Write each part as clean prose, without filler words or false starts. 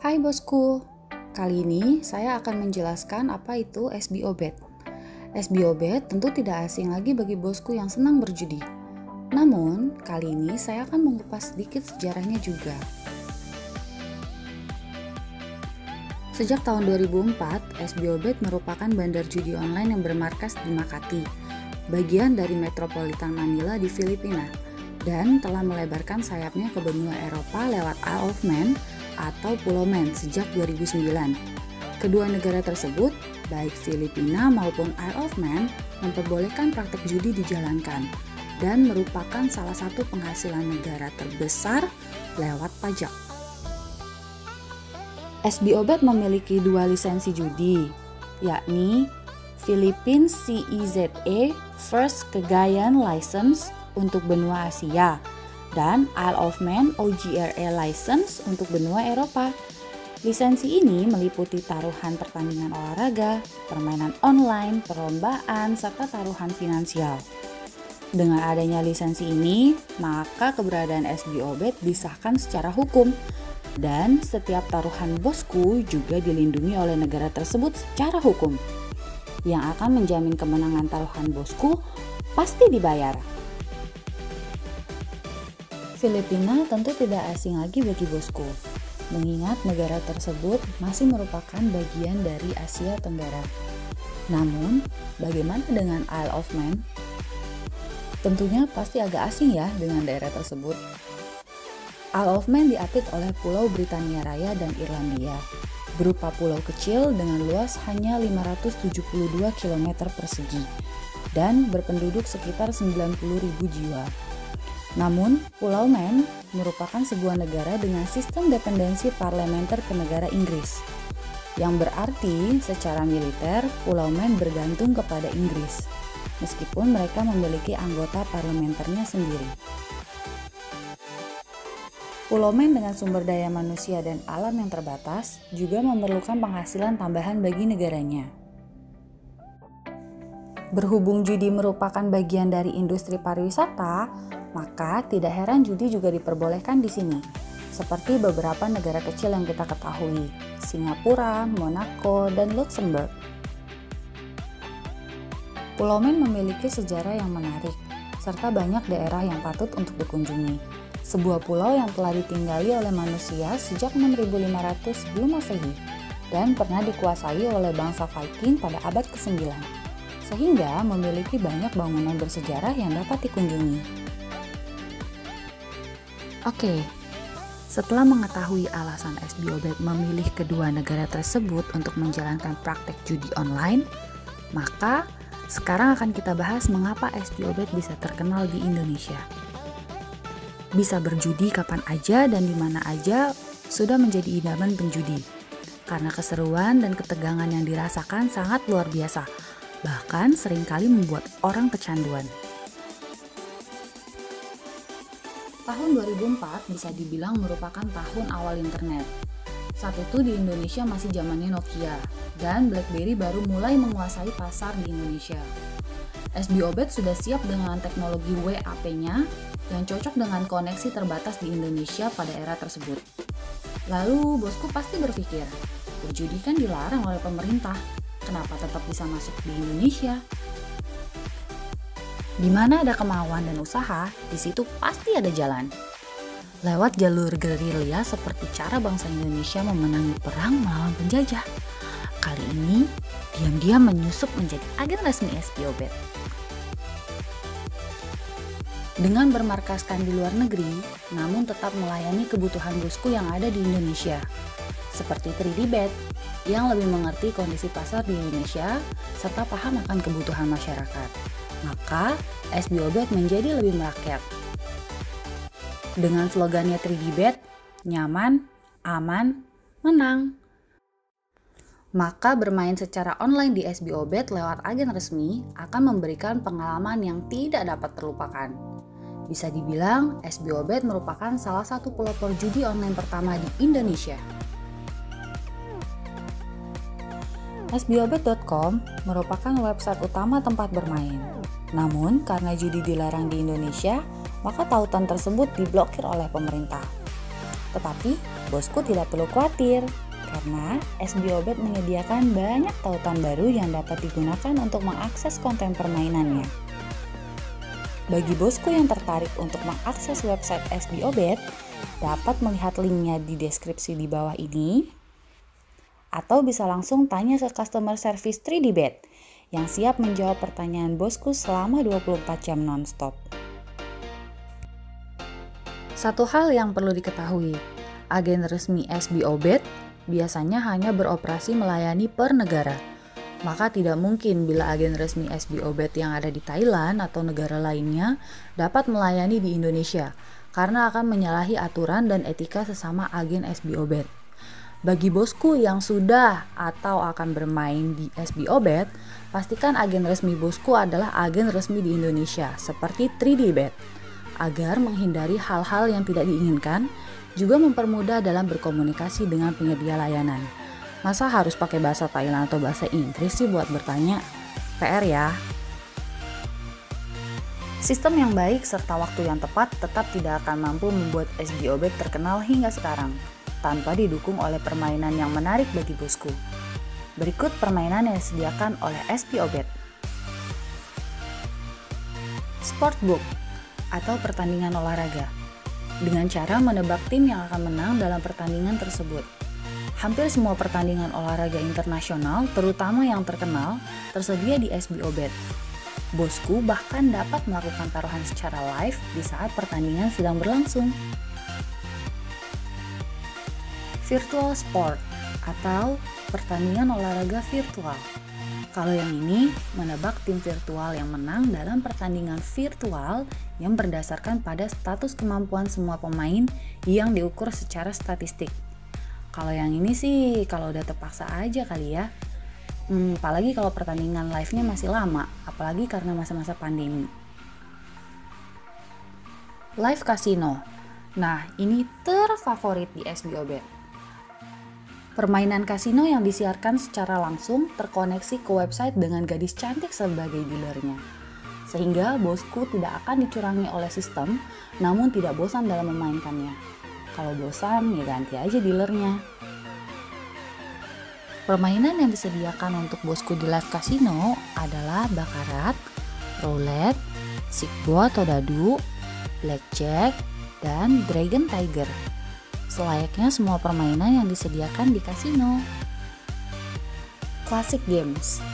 Hai bosku, kali ini saya akan menjelaskan apa itu SBO-Bet. SBO-Bet tentu tidak asing lagi bagi bosku yang senang berjudi. Namun, kali ini saya akan mengupas sedikit sejarahnya juga. Sejak tahun 2004, SBO-Bet merupakan bandar judi online yang bermarkas di Makati, bagian dari Metropolitan Manila di Filipina, dan telah melebarkan sayapnya ke benua Eropa lewat Isle of Man atau Pulau Man sejak 2009. Kedua negara tersebut, baik Filipina maupun Isle of Man, memperbolehkan praktek judi dijalankan dan merupakan salah satu penghasilan negara terbesar lewat pajak. SBO-Bet memiliki dua lisensi judi, yakni Philippines CEZA First Cagayan License untuk benua Asia dan Isle of Man OGRA License untuk benua Eropa. Lisensi ini meliputi taruhan pertandingan olahraga, permainan online, perlombaan, serta taruhan finansial. Dengan adanya lisensi ini, maka keberadaan SBO-Bet disahkan secara hukum dan setiap taruhan bosku juga dilindungi oleh negara tersebut secara hukum. Yang akan menjamin kemenangan taruhan bosku pasti dibayar. Filipina tentu tidak asing lagi bagi bosku, mengingat negara tersebut masih merupakan bagian dari Asia Tenggara. Namun, bagaimana dengan Isle of Man? Tentunya pasti agak asing ya dengan daerah tersebut. Isle of Man diapit oleh Pulau Britania Raya dan Irlandia, berupa pulau kecil dengan luas hanya 572 km persegi dan berpenduduk sekitar 90.000 jiwa. Namun, Pulau Man merupakan sebuah negara dengan sistem dependensi parlementer ke negara Inggris, yang berarti secara militer Pulau Man bergantung kepada Inggris, meskipun mereka memiliki anggota parlementernya sendiri. Pulau Man dengan sumber daya manusia dan alam yang terbatas juga memerlukan penghasilan tambahan bagi negaranya. Berhubung judi merupakan bagian dari industri pariwisata, maka tidak heran judi juga diperbolehkan di sini, seperti beberapa negara kecil yang kita ketahui, Singapura, Monaco, dan Luxembourg. Pulau Man memiliki sejarah yang menarik, serta banyak daerah yang patut untuk dikunjungi. Sebuah pulau yang telah ditinggali oleh manusia sejak 6500 sebelum Masehi dan pernah dikuasai oleh bangsa Viking pada abad ke-9, sehingga memiliki banyak bangunan bersejarah yang dapat dikunjungi. Oke, setelah mengetahui alasan SBO-Bet memilih kedua negara tersebut untuk menjalankan praktek judi online, maka sekarang akan kita bahas mengapa SBO-Bet bisa terkenal di Indonesia. Bisa berjudi kapan aja dan di mana aja sudah menjadi idaman penjudi, karena keseruan dan ketegangan yang dirasakan sangat luar biasa, bahkan seringkali membuat orang kecanduan. Tahun 2004 bisa dibilang merupakan tahun awal internet. Saat itu di Indonesia masih zamannya Nokia, dan BlackBerry baru mulai menguasai pasar di Indonesia. SBO-Bet sudah siap dengan teknologi WAP-nya yang cocok dengan koneksi terbatas di Indonesia pada era tersebut. Lalu bosku pasti berpikir, berjudi kan dilarang oleh pemerintah, kenapa tetap bisa masuk di Indonesia? Di mana ada kemauan dan usaha, di situ pasti ada jalan. Lewat jalur gerilya seperti cara bangsa Indonesia memenangi perang melawan penjajah. Kali ini, diam-diam menyusup menjadi agen resmi SBO-Bet. Dengan bermarkaskan di luar negeri, namun tetap melayani kebutuhan bosku yang ada di Indonesia, seperti 3D-Bet, yang lebih mengerti kondisi pasar di Indonesia, serta paham akan kebutuhan masyarakat. Maka, SBO-Bet menjadi lebih merakyat. Dengan slogannya 3D-Bet, nyaman, aman, menang. Maka bermain secara online di SBO-Bet lewat agen resmi akan memberikan pengalaman yang tidak dapat terlupakan. Bisa dibilang, SBO-Bet merupakan salah satu pelopor judi online pertama di Indonesia. SBO-Bet.com merupakan website utama tempat bermain. Namun, karena judi dilarang di Indonesia, maka tautan tersebut diblokir oleh pemerintah. Tetapi, Bosku tidak perlu khawatir, karena SBObet menyediakan banyak tautan baru yang dapat digunakan untuk mengakses konten permainannya. Bagi bosku yang tertarik untuk mengakses website SBObet, dapat melihat linknya di deskripsi di bawah ini, atau bisa langsung tanya ke customer service 3dbet yang siap menjawab pertanyaan bosku selama 24 jam non-stop. Satu hal yang perlu diketahui, agen resmi SBObet biasanya hanya beroperasi melayani per negara. Maka tidak mungkin bila agen resmi SBObet yang ada di Thailand atau negara lainnya dapat melayani di Indonesia, karena akan menyalahi aturan dan etika sesama agen SBObet. Bagi bosku yang sudah atau akan bermain di SBObet, pastikan agen resmi bosku adalah agen resmi di Indonesia, seperti 3dbet, agar menghindari hal-hal yang tidak diinginkan, juga mempermudah dalam berkomunikasi dengan penyedia layanan. Masa harus pakai bahasa Thailand atau bahasa Inggris sih buat bertanya? PR ya. Sistem yang baik serta waktu yang tepat tetap tidak akan mampu membuat SBObet terkenal hingga sekarang, tanpa didukung oleh permainan yang menarik bagi bosku. Berikut permainan yang disediakan oleh SBObet. Sportbook atau pertandingan olahraga, dengan cara menebak tim yang akan menang dalam pertandingan tersebut. Hampir semua pertandingan olahraga internasional, terutama yang terkenal, tersedia di SBObet. Bosku bahkan dapat melakukan taruhan secara live di saat pertandingan sedang berlangsung. Virtual Sport atau pertandingan olahraga virtual. Kalau yang ini, menebak tim virtual yang menang dalam pertandingan virtual yang berdasarkan pada status kemampuan semua pemain yang diukur secara statistik. Kalau yang ini sih, kalau udah terpaksa aja kali ya. Apalagi kalau pertandingan live-nya masih lama, apalagi karena masa-masa pandemi. Live Casino. Nah, ini terfavorit di SBObet. Permainan kasino yang disiarkan secara langsung terkoneksi ke website dengan gadis cantik sebagai dealernya. Sehingga bosku tidak akan dicurangi oleh sistem, namun tidak bosan dalam memainkannya. Kalau bosan, ya ganti aja dealernya. Permainan yang disediakan untuk bosku di live casino adalah bakarat, roulette, sikbo atau dadu, blackjack, dan dragon tiger. Selayaknya semua permainan yang disediakan di kasino. Classic games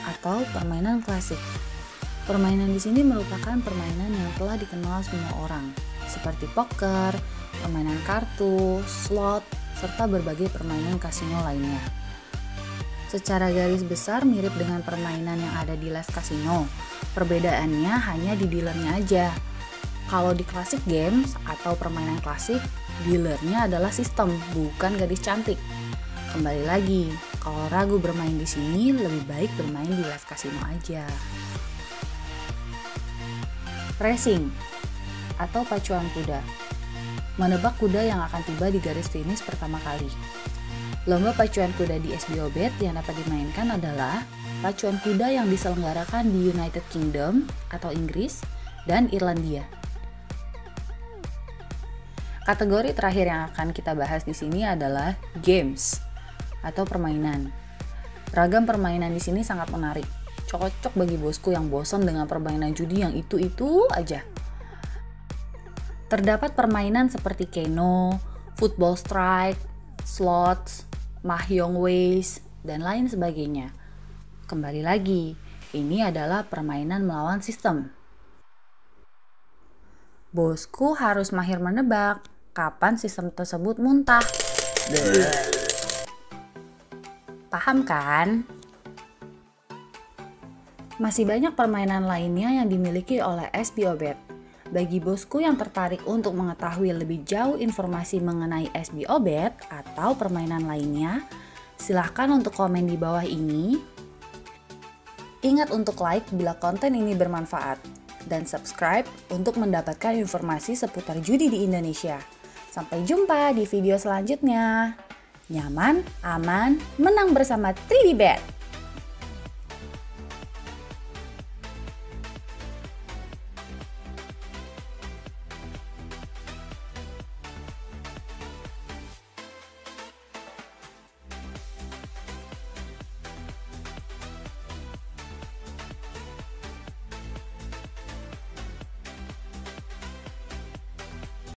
atau permainan klasik. Permainan di sini merupakan permainan yang telah dikenal semua orang, seperti poker, permainan kartu, slot, serta berbagai permainan kasino lainnya. Secara garis besar mirip dengan permainan yang ada di live casino. Perbedaannya hanya di dealernya aja. Kalau di classic games atau permainan klasik, dealernya adalah sistem, bukan gadis cantik. Kembali lagi, kalau ragu bermain di sini, lebih baik bermain di live casino aja. Racing atau pacuan kuda. Menebak kuda yang akan tiba di garis finish pertama kali. Lomba pacuan kuda di SBObet yang dapat dimainkan adalah pacuan kuda yang diselenggarakan di United Kingdom atau Inggris dan Irlandia. Kategori terakhir yang akan kita bahas di sini adalah games atau permainan. Ragam permainan di sini sangat menarik. Cocok bagi bosku yang bosan dengan permainan judi yang itu-itu aja. Terdapat permainan seperti keno, football strike, slots, mahjong ways, dan lain sebagainya. Kembali lagi, ini adalah permainan melawan sistem. Bosku harus mahir menebak kapan sistem tersebut muntah. Paham kan? Masih banyak permainan lainnya yang dimiliki oleh SBObet. Bagi bosku yang tertarik untuk mengetahui lebih jauh informasi mengenai SBObet atau permainan lainnya, silahkan untuk komen di bawah ini. Ingat untuk like bila konten ini bermanfaat, dan subscribe untuk mendapatkan informasi seputar judi di Indonesia. Sampai jumpa di video selanjutnya. Nyaman, aman, menang bersama 3dbet.